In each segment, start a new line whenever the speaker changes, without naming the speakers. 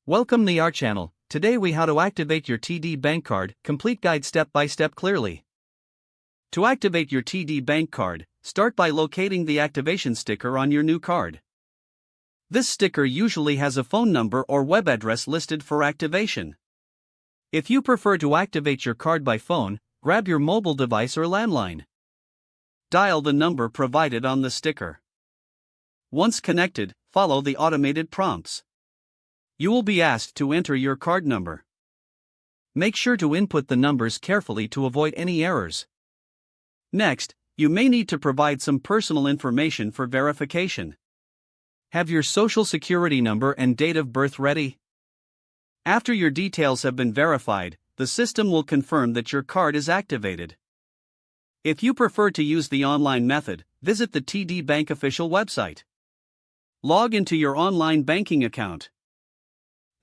Welcome to our channel. Today we how to activate your TD Bank card, complete guide step by step clearly. To activate your TD Bank card, start by locating the activation sticker on your new card. This sticker usually has a phone number or web address listed for activation. If you prefer to activate your card by phone, grab your mobile device or landline. Dial the number provided on the sticker. Once connected, follow the automated prompts. You will be asked to enter your card number. Make sure to input the numbers carefully to avoid any errors. Next, you may need to provide some personal information for verification. Have your social security number and date of birth ready. After your details have been verified, the system will confirm that your card is activated. If you prefer to use the online method, visit the TD Bank official website. Log into your online banking account.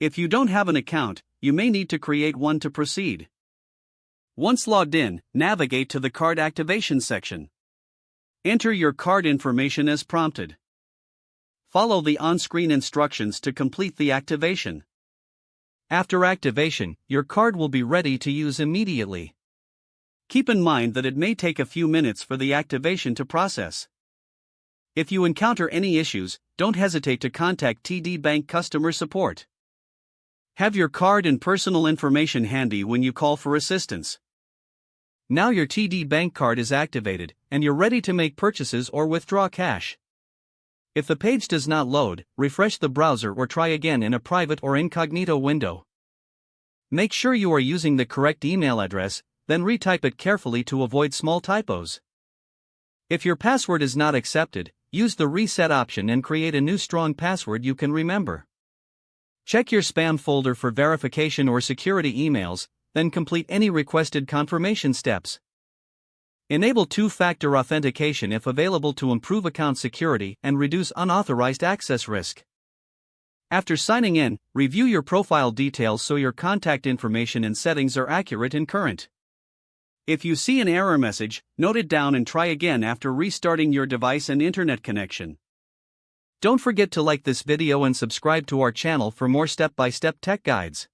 If you don't have an account, you may need to create one to proceed. Once logged in, navigate to the card activation section. Enter your card information as prompted. Follow the on-screen instructions to complete the activation. After activation, your card will be ready to use immediately. Keep in mind that it may take a few minutes for the activation to process. If you encounter any issues, don't hesitate to contact TD Bank customer support. Have your card and personal information handy when you call for assistance. Now your TD Bank card is activated, and you're ready to make purchases or withdraw cash. If the page does not load, refresh the browser or try again in a private or incognito window. Make sure you are using the correct email address, then retype it carefully to avoid small typos. If your password is not accepted, use the reset option and create a new strong password you can remember. Check your spam folder for verification or security emails, then complete any requested confirmation steps. Enable two-factor authentication if available to improve account security and reduce unauthorized access risk. After signing in, review your profile details so your contact information and settings are accurate and current. If you see an error message, note it down and try again after restarting your device and internet connection. Don't forget to like this video and subscribe to our channel for more step-by-step tech guides.